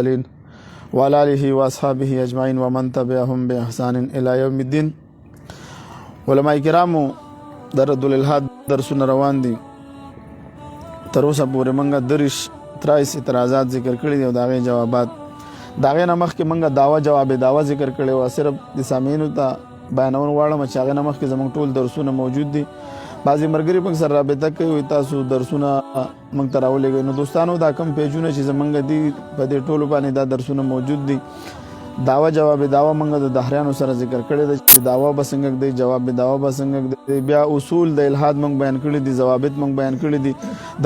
المرسلين وعلى آله وأصحابه أجمعين ومن تبعهم بإحسان إلى يوم الدين. علماء کرامو در رد الالحاد درسونه روان دي. تر اوسه پورې موږ 23 اعتراضات ذکر کړي دي او د هغې جوابات. د هغې نه مخکې موږ دعوه ذکر کړی وه. صرف د سامعینو ته بیانول غواړم چې هغې نه مخکې زموږ ټول درسونه موجود دي. بعضې ملګري موږ سره رابطه کوي تاسو درسونه موږ ته راولېږئ. نو دوستانو دا کوم پیجونه چې زموږ دي په دې ټولو باندې دا درسونه موجود دي. دعوه جواب دعوه موږ د دهریانو سره ذکر کړی ده چې دعوه به څنګه ږدئ، جواب دعوه به څنګه ږدئ. بیا اصول د الحاد موږ بیان کړي دي، ضوابط موږ بیان کړي دي.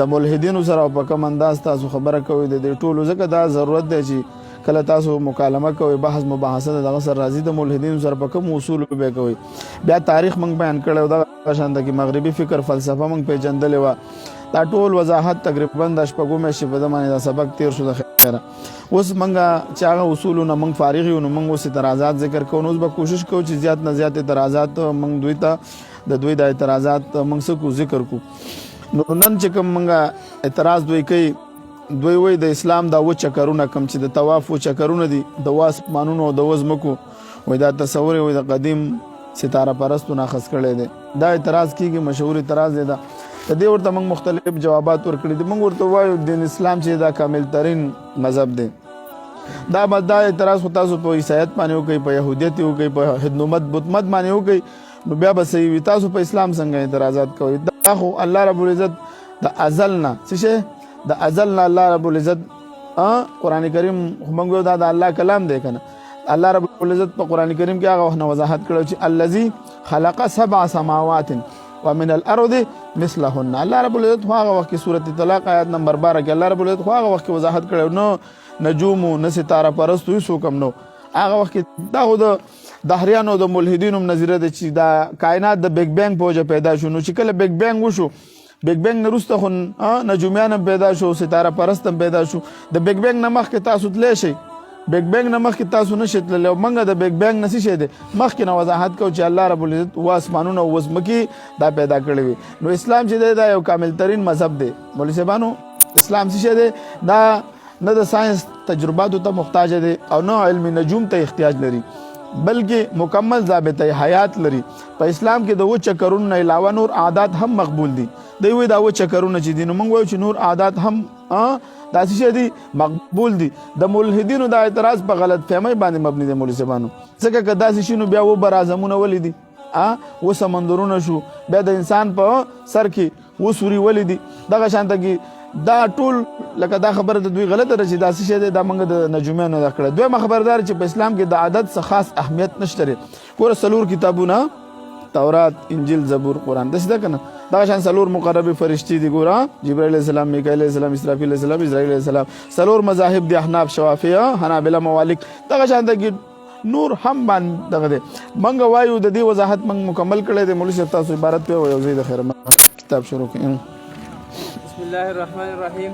د ملحدینو سره په کوم انداز تاسو خبره کوئ د دې ټولو، ځکه دا ضرورت دی چې کله تاسو مکالمه کوئ، بحث مباحثه دغه سره راځي، د ملحدینو سره په کوم اصول به کوئ. بیا تاریخ موږ بیان کړی او دغه شان ده کې مغربي فکر فلسفه موږ پیژندلې وه. دا ټول وضاحت تقریبا د شپږو میاشتې په ده باندې دا سبق تیر شو. د خیره اوس موږ چې هغه اصولونه موږ فارغ یو، نو موږ اوس اعتراضات ذکر کوو. نو اوس به کوشش کوو چې زیات نه زیات اعتراضات موږ دوی ته د دوی د اعتراضات موږ څه کو ذکر کو. نو نن چې کوم موږ اعتراض دوی کوي، دوی وایي د اسلام دا اووه چکرونه کوم چې د طواف اووه چکرونه دي د اووه اسمانونو او د اووه ځمکو، وایي دا تصور یې د قدیم ستاره پرستو ناخذ کړی دی. دا اعتراض کېږي، مشهور اعتراض دی. دا د دې ورته موږ مختلف جوابات ورکړي دي. موږ ورته وایو دین اسلام چې دا کامل ترین مذهب دی. دا اعتراض خو تاسو په عیسایت باندې وکړئ، په یهودیت وکړئ، په هندومت بتمت باندې وکړئ، نو بیا به صحیح وي. تاسو په اسلام څنګه اعتراضات کوئ؟ دا خو الله رب العزت د ازل نه څه شی د ازل نه الله رب العزت قرآن کریم خو موږ وایو دا د الله کلام دی که نه. الله رب العزت په قرآن کریم کې هغه وخت نه وضاحت کړی چې الذي خلق 7 سماوات ومن الارض مثلهن. الله رب العزت هغه وخت کې سورۃ طلاق آیات نمبر 12 کې الله رب العزت هغه وخت کې وضاحت کړی نو نجوم نه ستاره پرستو هیڅ کم نو. هغه وخت دا خو د دهریانو د ملحدینو نظریه ده چې دا کائنات د بیگ بینګ په وجه پیدا شو. نو چې کله بیگ بینګ وشو، بیگ بینګ نه وروسته خو نجومیان هم پیدا شو، ستاره پرست هم پیدا شو. د بیگ بینګ نه مخکې تاسو تللی شئ، بیگ بینګ نه مخکې تاسو نشئ تللی. او موږ د بیگ بینګ نه څه شی دی مخکې نه وضاحت کوو چې الله رب العزت اووه اسمانونه اووه ځمکې دا پیدا کړي وي. نو اسلام چې دی دا یو کامل ترین مذهب دی. مولوي صاحبانو اسلام څه شی دی؟ دا نه د ساینس تجرباتو ته محتاج دی او نه علم نجوم ته احتیاج لري، بلکې مکمل ضابطه حیات لري. په اسلام کې د اووه چکرونو نه علاوه نور عادات هم مقبول دي. دوی وایي دا اووه چکرونه چې دي، نو موږ وایو چې نور عادات هم داسې شی دي مقبول دي. د ملحدینو دا اعتراض په غلط فهمۍ باندې مبني دی مولوي صاحبانو. ځکه که داسې شي نو بیا اووه براعظمونه ولې دي، اووه سمندرونه شو، بیا د انسان په سر کې اووه سوري ولې دي. دغه شانته کې دا ټول لکه دا خبره د دوی غلطه ده چې داسې شی دی، دا موږ د نجومیانو دا کړی. دویمه خبردار چې په اسلام کې د عدد څه خاص اهمیت نشته دی. ګوره 4 کتابونه تورات، انجیل، زبور، قرآن داسې ده که نه. دغه شان 4 مقربې فرشتې دي. ګوره جبرائیل علیه السلام، میکائیل علیه السلام، اسرافیل علیه السلام، اسرائیل علیه السلام. 4 مذاهب دي، احناف، شوافیه، حنابله، موالک. دغه شان کې نور هم باندې دغه دی. موږ وایو د دې وضاحت موږ مکمل کړی دی. مولوي صاحب تاسو عبارت پې وایو زه د خیر کتاب شروع کړم. بسم الله الرحمن الرحیم.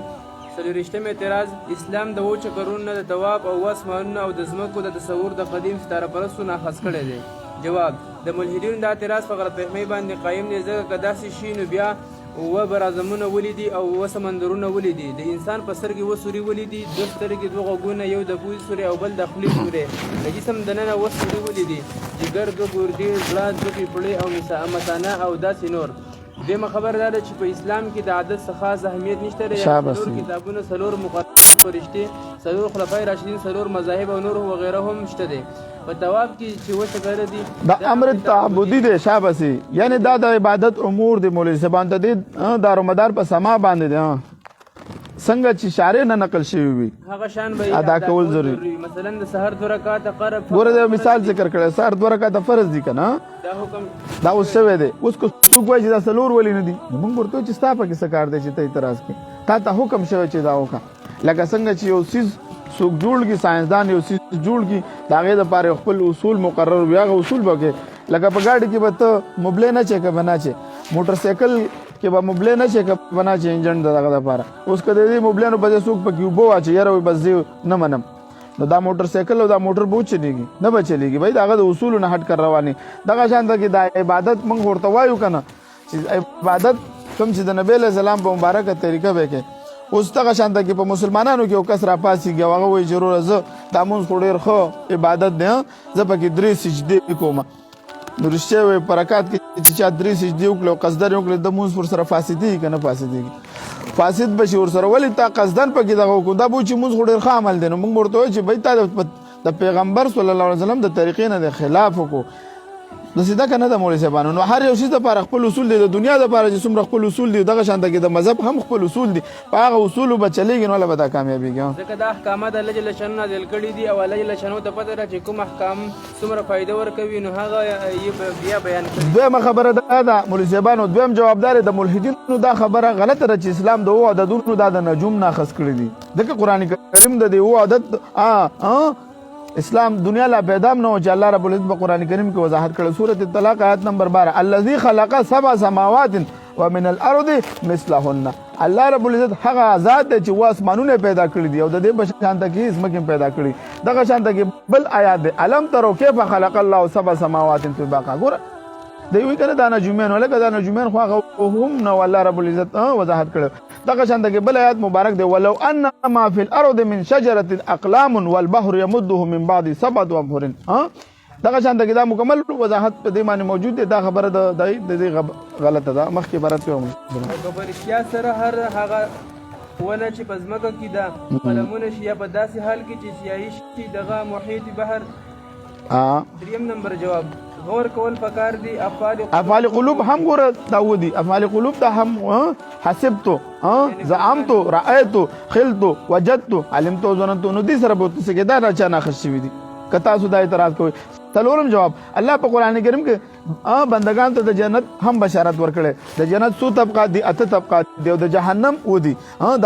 40 اعتراض: اسلام د اووه چکرونو نه د طواف او اووه اسمانونو او د ځمکو د تصور د قدیم ستاره پرستو ناخذ کړی دی. جواب: د ملحدینو دا اعتراض په غلط فهمۍ باندې قایم دی، ځکه که داسې شي نو بیا اووه براعظمونه ولې دي او اووه سمندرونه ولې دي؟ د انسان په سر کې اووه سوري ولې دي؟ 2 سترګې، 2 غوږونه، یو د بوی سوري او بل د خولې سوري. د جسم دننه اووه سوري ولې دي؟ جګر، 2 ګردې، زړه، 2 پړې او مثانه او داسې نور. دیمه خبر دا ده چې په اسلام کې د عدد څه خاص اهمیت نشته دی. 4 کتابونه، 4 مقربې فرشتې، 4 خلفای راشدین، 4 مذاهب او نور وغیره هم شته دی. په طواف کې چې اووه چکره دي دا امر تعبدي دی شابسي، یعنی دا د عبادت امور دی. مولوي صاحبان ته دې دارومدار په سما باندې دی څنګه چې شارع نه نقل شوی وي هغه شان به ادا کول ضروري. مثلا د سحر 2 رکعات قرب، ګوره دا مثال ذکر کړی، سحر 2 رکعات فرض دي که نه، دا حکم دا اوس شوی دی. اوس که څوک وایي چې دا 4 ولې نه دي، نو موږ ورته وایو چې ستا پکې څه کار دی چې ته اعتراض کوې؟ تا ته حکم شوی چې دا وکړه. لکه څنګه چې یو څیز څوک جوړ کړي، ساینسدان یو څیز جوړ کړي، د هغې دپاره خپل اصول مقرر وي. هغه اصول به کې لکه په ګاډي کې به ته مبلې نه چې که به نه چې موټر سایکل کې به مبلې نه چې که به نه چې انجن د دغه دپاره. اوس که د دې مبلېانو په ځای څوک پکې اوبه واچي، یاره وایي بس زه نه منم، نو دا موټر سایکل او دا موټر به وچلېږي؟ نه به چلېږي. بھائی د هغه د اصولو نه هټ کر روانې. دغه شانته کې دا عبادت موږ ورته وایو که نه چې عبادت کوم چې د نبی علیه السلام په مبارکه طریقه به کې اوس دغه شانته کې په مسلمانانو کې یو کس را پاسېږي او هغه وایي چې وروره زه دا مونځ خو ډېر ښه عبادت دی زه پکې 3 سجدې کوم نو رښتیا وایي په رکعت کې چې چا 3 سجدې وکړي او قصدن یې وکړي د مونځ ورسره فاسدېږي که نه فاسدېږي فاسد به شي ورسره ولې تا قصدن پکې دغه وکړو دا به چې مونځ خو ډېر ښه عمل دی نو موږ ورته وایو چې بھائی تا د پیغمبر صلی الله علیه وسلم د طریقې نه د خلاف وکړو د سیده کنه د مولوی صاحبانو نو هر یو شي د لپاره خپل اصول دي د دنیا د لپاره چې څومره خپل اصول دي دغه شانته کې د مذهب هم خپل اصول دي په هغه اصولو به چلیږي نو الله به دا کامیابیږي ځکه دا احکامات الله جل شانه نازل کړي دي او الله جل شانه ته پته ده چې کوم احکام څومره فائدہ ورکوي نو هغه یې بیا بیان کړي دویمه خبره دا ده مولوی صاحبانو دویم جوابدار د ملحدینو دا خبره غلطه ده چې اسلام د عددونو دا د نجوم نه اخذ کړي دي ځکه قران کریم د دې عدد اسلام دنیا لا پیدا نه او چې الله رب العزت په قران کریم کې وضاحت کړل سورۃ الطلاق آیت نمبر 12 الذي خلق 7 سماوات ومن الارض مثلهن الله رب العزت هغه ذات دی چې واسمانونه پیدا کړی دي او د دې په شان ته کې اسمه پیدا کړی دغه شان ته کې بل آیات دی الم ترو کیف خلق الله 7 سماوات طباقا ګور دی وی کنه دا نجومین ولکه دا نجومین خو هغه هم نو الله رب العزت وضاحت کړو دغه شان ته کې بل آیات مبارک دی ولو ان ما فی الارض من شجره اقلام والبحر يمده من بعد 7 ابحر دغه شان ته کې دا مکمل وضاحت په دې معنی موجود دی دا خبره د غلطه ده مخکې عبارت کوم خبرتیا سره هر هغه ونه چې په ځمکه کې ده قلمونه شي یا په داسې حال کې چې سیاهي شي دغه محیط بحر دریم نمبر جواب غور کول پکار دي افعال قلوب هم ګوره داودي افعال قلوب ته هم حسبتو زعمتو رأيتو خلتو وجدتو علمتو ظننتو نو دې سره به څه کې دا راچا نه خشوي دي کتا سودا اعتراض کوي څلورم جواب الله په قران کریم کې بندگان ته د جنت هم بشارت ورکړي د جنت څو طبقات دي اته طبقات دي او د جهنم ودي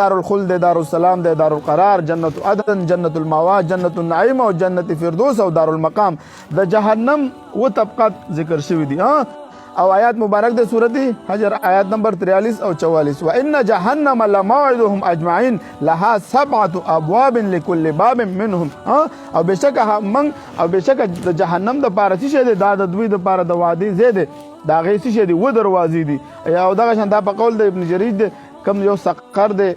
دارالخلد دارالسلام د دارالقرار جنت عدن جنت المأوا جنت النعیم او جنت فردوس او دارالمقام د جهنم و طبقات ذکر شوی دي او آیات مبارک د سورۃ حجر آیات نمبر 43 او 44 وان جهنم لموعدهم اجمعين لها 7 ابواب لكل باب منهم او بشکه من او بشکه د جهنم د پاره څه دی دا د دوی د پاره د وادي زیاده دا غي څه دی و دروازې دي او دغه شان دا په قول د ابن جرير دی کم یو سقر دی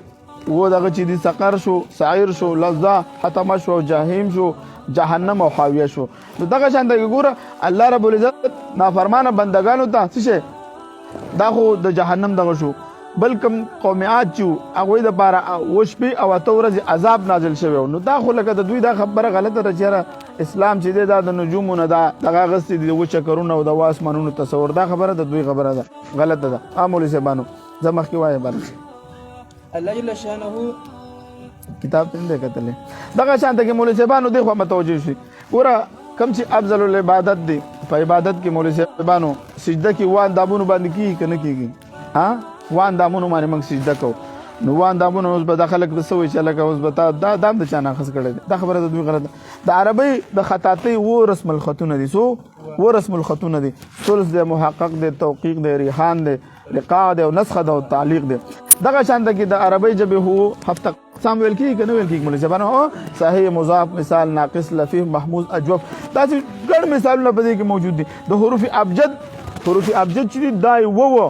و دغه چې دی سقر شو سعیر شو لظه حتم شو جهنم شو جهنم او حاویه شو نو دغه شان د ګوره الله رب العزت نافرمانه بندگانو ته څه دا خو د جهنم دغه شو بلکم قوميات چې هغه د بار وشبي او تورز عذاب نازل شوی نو دا خو لکه د دوی دا خبره غلطه راځي اسلام چې دا د نجومونو دا دغه غستې دی و چکرونه او د واسمانونو تصور دا خبره د دوی خبره ده غلطه ده امول سبانو زمخ کې وایي بل الله جل شانه کتاب څنګه کتلې دغه شانته کې مولوی صاحبانو دغه متوجه شي ګوره کم چې افضل العبادت دی په عبادت کې مولوی صاحبانو سجده کې وان دامونو باندې کیږي کنه کیږي وان دامونو باندې موږ سجده کوو نو وان دامونو اوس به داخله کې سوي چې لکه اوس به دا دام د چانه خس کړي دا خبره د دوی غلطه د عربی د خطاطی و رسم الخطونه دي سو و رسم الخطونه دي ثلث د محقق د توقیق د ریحان د لقاء د نسخه د تعلیق د دغه شان د عربی جبه هو هفته سام ویل کی کنه ویل کی مولوی صاحب صحیح مضاف مثال ناقص لفیف محمود اجوف دا چې ګڼ مثالونه په دې کې موجود دي د حروف ابجد چې دای وو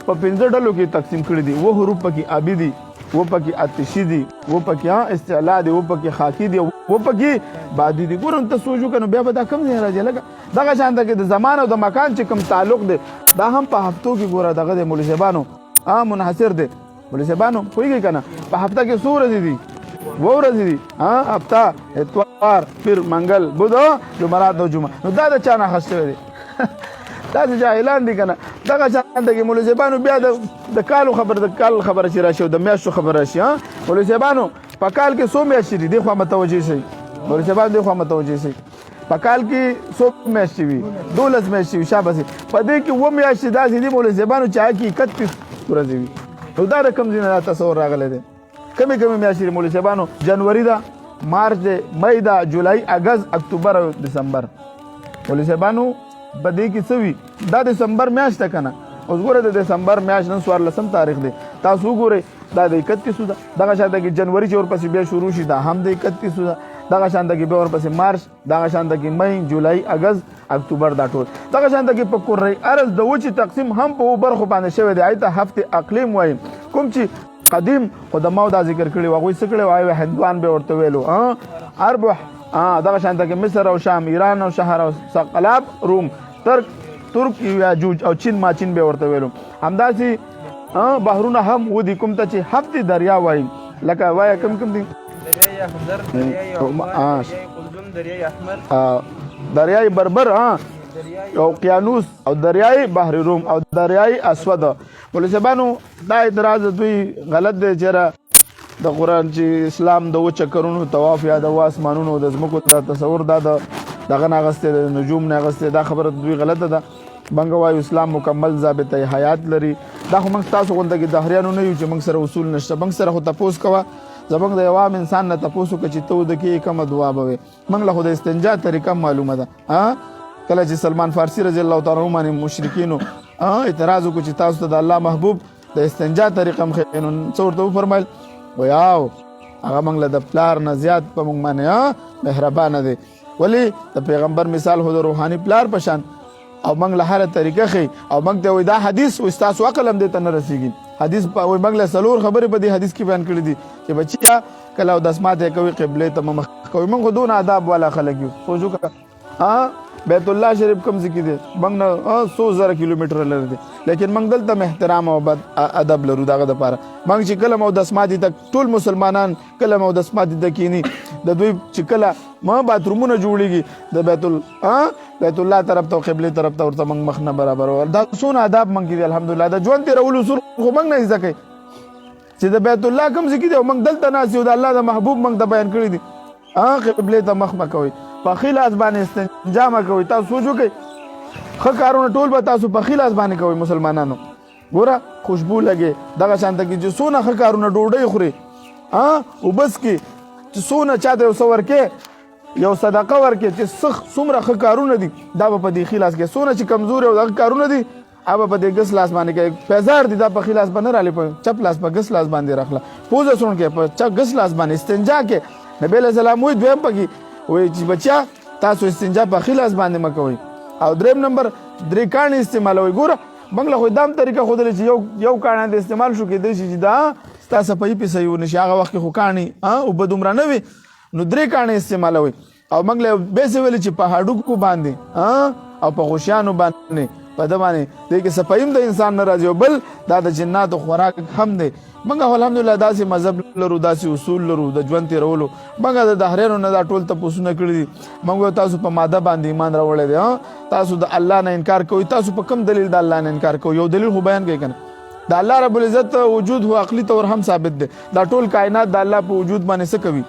په 15 ډلو کې تقسیم کړی دي و حروف پکې ابي دي و پکې اتشي دي و پکې استعلا دي و پکې خاکی دي و پکې بادي دي ګورم ته سوچو کنه بیا به دا کم نه راځي لکه دغه شان د زمان او د مکان چې کم تعلق دي دا هم په هفتو کې ګوره دغه د مولوی صاحبانو منحصر دي مولوی صاحبانو کوئی کنه په هفته کې څو ورځې دي و ورځې دي هفته اتوار پیر منګل بوध جمعرات او جمعه نو دا د چا نه خسته دي دا د جاهلان دي کنه دغه شان د مولوی صاحبانو بیا د کال خبر چې راشي د میاشتو خبر راشي مولوی صاحبانو په کال کې 100 میاشتې دي خو متوجي شي مولوی صاحبانو دي خو متوجي شي په کال کې 100 میاشتې وي 12 میاشتې وي شابه په دې کې و میاشتې داسې دي مولوی صاحبانو چا کې 31 ورځې وي نو دا رقم ځینې تصور راغلی دی کمی میاشتې مولوی صاحبانو جنوري ده مارچ ده مئی ده جولای اگست اکتوبر او دسمبر مولوی صاحبانو په دې کې څه وي دا دسمبر میاشت ده کنه اوس ګوره د دسمبر میاشت نن 14 تاریخ دی تاسو ګورئ دا د 31 ده دغه شانته کې جنوري چې ورپسې بیا شروع شي دا هم د 31 ده دغه شانته کې بیا ورپسې مارچ دغه شانته کې مئی جولای اگست اکتوبر دا ټول دغه شانته کې په کورې ارز د وچی تقسیم هم په برخو باندې شوی دی ایت هفته اقلیم وای کوم چې قدیم خو د ماو دا ذکر کړي هغوی څه کړي وایي هندوان به ورته ویلو اربح دغه شانته کې مصر او شام ایران او شهر او ثقلاب روم ترک یاجوج او چین ماچین به ورته ویلو همداسې بحرونه هم ودي کوم ته چې هفت دریا وایي لکه وایه کم دي دریای اخضر دریای عمان دریای قلزم دریای احمر دریای بربر او قیانوس او دریای بحر روم او دریای اسود ولسبانو دا اعتراض دوی غلط دی چېرې د قرآن چې اسلام د وچه کرونو طواف یا د واسمانونو د ځمکو دا تصور دا دغه نه اغستې د نجوم نه اغستې دا خبره دوی غلطه ده بنګ وایو اسلام مکمل ضابطه حیات لري دا خو موږ تاسو غونډه کې دهریانو نه یو چې موږ سره اصول نشته موږ سره خو تپوس کوه زموږ د عوام انسان نه تپوس وکړه چې ته د کې کومه دعا به وي موږ له خو د استنجا طریقه معلومه ده کله چې سلمان فارسی رضی الله تعالی عنہ باندې مشرکینو اعتراض وکړ چې تاسو ته د الله محبوب د استنجا طریقه مخې نو څه ورته وفرمایل ویاو هغه موږ له د پلار نه زیات په موږ باندې مهربانه دی ولی د پیغمبر مثال خو د روحاني پلار په شان او موږ له هره طریقه ښیي او موږ ته وایي دا حدیث و ستاسو عقل هم دې ته نه رسېږي حدیث وایي موږ له څلور خبرې په دې حدیث کې بیان کړي دي چې بچیا کله اودس ماته کوي قبلې ته مخ کوي موږ خو دونه آداب والا خلک یو سوچ وکړه بیت الله شریف کوم ځای کې دی موږ نه 100,000 کیلومتره لري دی لیکن موږ دلته احترام او ادب لرو دغه دپاره موږ چې کله اودس ماتې ته ټول مسلمانان کله اودس ماتې ته کینی د دوی چې کله باترومونه جوړیږي د بیت الله طرف ته قبلې طرف ته ورته موږ مخ نه برابر دا څونه آداب موږ کې دي الحمدلله د ژوند تېرولو اصول خو موږ نه زده کوي چې د بیت الله کوم ځای کې دی او موږ دلته ناست یو د الله د محبوب موږ ته بیان کړي دي قبلې ته مخ مه کوئ په ښي لاس باندې استنجا مه کوئ تاسو سوچ وکئ ښه کارونه ټول به تاسو په ښي لاس باندې کوئ مسلمانانو ګوره خوشبو لګې دغه شانته کې چې څونه ښه کارونه ډوډۍ خوري اوبس کې چې څونه چاته یو څه ورکې یو صدقه ورکې چې څومره ښه کارونه دي دا به په دې ښي لاس کې څونه چې کمزوري او دغه کارونه دي هغه په دې ګس لاس باندې کوي پیزار دي دا په ښي لاس باندې رالې په چپ لاس په ګس لاس باندې راخله پوزه سونکې په چپ ګس لاس باندې استنجا کې نبی علیه السلام وایي دویم پکې وایي چې بچیا تاسو استنجا په ښي لاس باندې مه کوئ او دریم نمبر درې کاڼي استعمالوئ ګوره موږ له خو دام طریقه ښودلې چې یو کاڼی د استعمال شو کېدای شي چې دا ستا صفایي پې صحیح ونشي هغه وخت کې خو کاڼي اوبه دومره نه وي نو درې کاڼي استعمالوئ او موږ له بیا څه ویلې چې په هډوکو باندې او په غوشیانو باندې په ده باندې دې کې صفایي هم د انسان نه راځي او بل دا د جناتو خوراک هم دی موږ الحمدلله داسې مذهب لرو داسې اصول لرو د ژوند تېرولو موږ د دهریانو نه دا ټول تپوسونه کړي دي موږ تاسو په ماده باندې ایمان راوړی دی تاسو د الله نه انکار کوئ تاسو په کوم دلیل د الله نه انکار کوئ یو دلیل خو بیان کوي که نه د الله رب العزت وجود هو عقلي طور هم ثابت دی دا ټول کائنات د الله په وجود باندې څه کوي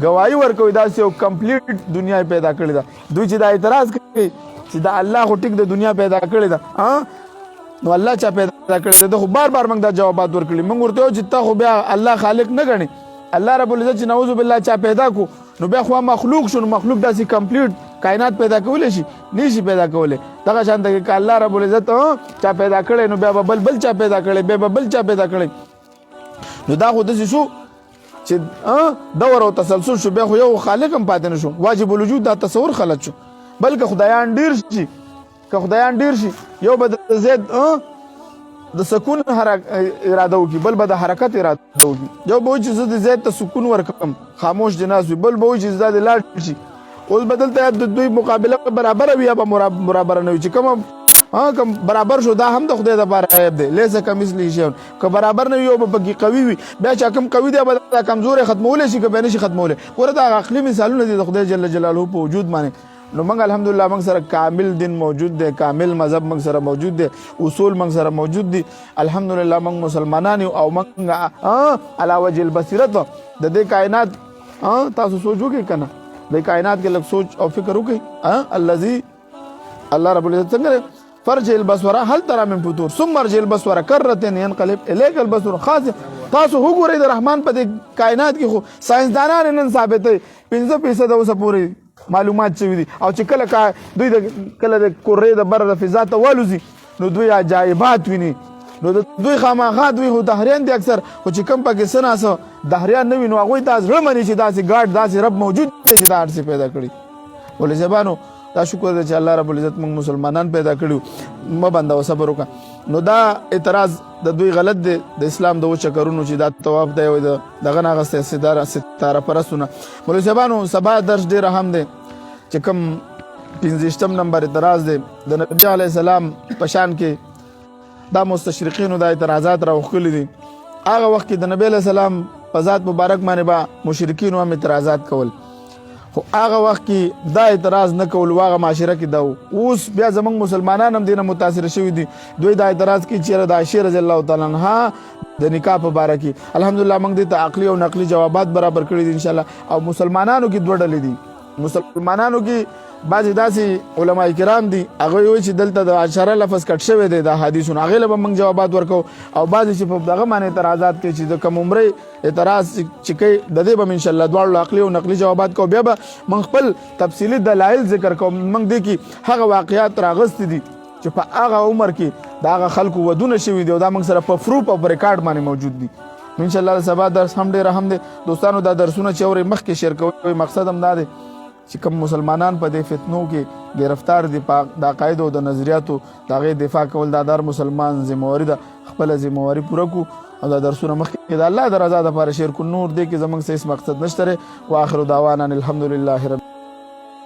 گواهی ورکوي داسې یو کمپلیټ دنیا پیدا کړې ده دوی چې دا اعتراض کوي چې دا الله خو ټیک د دنیا پیدا کړې ده نو الله چا پیدا کړی ده خو بار موږ دا جوابات ورکړي موږ ورته وایو چې ته خو بیا الله خالق نه ګڼې الله رب العزت چې نعوذ بالله چا پیدا کو نو بیا خو مخلوق شو نو مخلوق داسې کمپلیټ کائنات پیدا کولی شي نشي پیدا کولی دغه شانته کې که الله رب العزت چا پیدا کړی نو بیا به بل چا پیدا کړی بیا به بل چا پیدا کړی نو دا خو داسې شو چې دور او تسلسل شو بیا خو یو خالق هم پاتې نه شو واجب الوجود دا تصور خلط شو بلکې خدایان ډیر شي که خدایان ډیر شي یو به د زید د سکون اراده وکړي بل به د حرکت اراده وکړي یو به وایي چې زه د زید ته سکون ورکړم خاموش د ناست وي بل به وایي چې زه د لاړ شي اوس به دلته د دوی مقابله برابره وي یا به برابره نه وي چې کوم برابر شو دا هم د خدای دپاره عیب دی لیس کمثله شیء که برابر نه وي یو به پکې قوي وي بیا چې کوم قوي دی به دا کمزوری ختمولی شي که بیا نشي ختمولی ګوره دا عقلي مثالونه دي د خدای جل جلاله په وجود باندې نو موږ الحمدلله موږ سره کامل دین موجود دی کامل مذهب موږ سره موجود دی اصول موږ سره موجود دي الحمدلله موږ مسلمانان یو او موږ علی وجه البصیرت د دې کائنات تاسو سوچ وکړئ که نه د کائنات کې لږ سوچ او فکر وکړئ الذي الله رب العزت څنګه فرجع البصر هل ترى من فطور ثم ارجع البصر كرتين ينقلب اليك البصر خاسئا تاسو وګورئ د رحمان په دې کائنات کې خو ساينسدانان نن ثابتوي 5% اوسه پورې معلومات شوي دي او چې کله دوی کله د کورې د بر د فضا ته والوځي نو دوی عجایبات ویني نو دوی خامخا دوی خو دهریان دي اکثر خو چې کم پکې څه ناسه دهریان نه وي نو هغوی ته زړه مني چې داسې ګاډ داسې رب موجود دی چې دا هر څه پیدا کړي ولې زبانو دا شکر دی چې الله رب العزت موږ مسلمانان پیدا کړیو مه بندوه صبر وکړه. نو دا اعتراض د دوی غلط دی د اسلام د چکرونو چې دا طواف دی او دغه نه اخیستی ستاره پرستونه. مولوي صاحبانو سبا درس ډېر اهم دی چې کوم 15 نمبر اعتراض دی د نبي علیه السلام په شان کې دا مستشرقینو دا اعتراضات راوښکلي دي. هغه وخت کې د نبی علیه السلام په ذات مبارک باندې به مشرکینو هم اعتراضات کول، خو هغه وخت کې دا اعتراض نه کول واغه معاشره کې دا اوس بیا زمونږ مسلمانان هم دینه متاثر شوي دي. دوی دا اعتراض کوي چې د عائشې رضی الله تعالی عنها د نکاح په باره کې الحمدلله موږ دې ته عقلي او نقلي جوابات برابر کړي دي انشاءالله. او مسلمانانو کې دوه ډلې دي. مسلمانانو کې بعضې داسې علما کرام دي هغه وایي چې دلته د عشره لفظ کټ شوی دی د حدیثونو، هغې له به موږ جوابات ورکوو. او بعضې چې په دغه باندې اعتراضات کوي چې د کوم عمرې اعتراض چې کوي د دې به هم انشاءالله دواړو عقلي او نقلي جوابات کوو. بیا به موږ خپل تفصیلي دلایل ذکر کوو. موږ دې کې هغه واقعات راغستې دي چې په هغه عمر کې د هغه خلکو ودونه شوي دي او دا موږ سره په پروف او په ریکارډ باندې موجود دي. انشاءالله سبا درس هم ډېر اهم دی. دوستانو دا درسونه چې اورئ مخکې شیر کوئ، مقصد هم دا دی چې کوم مسلمانان په دې فتنو کې گرفتار دي په د عقایدو او د نظریاتو د هغې دفاع کول دا در مسلمان ذمهواري ده. خپله ذمهواري پوره کړو او دا درسونه مخکې د الله د رضا دپاره شیر کړو. نور دې کې زموږ څه هېڅ مقصد نشته دی. واخر دعوانا الحمدلله رب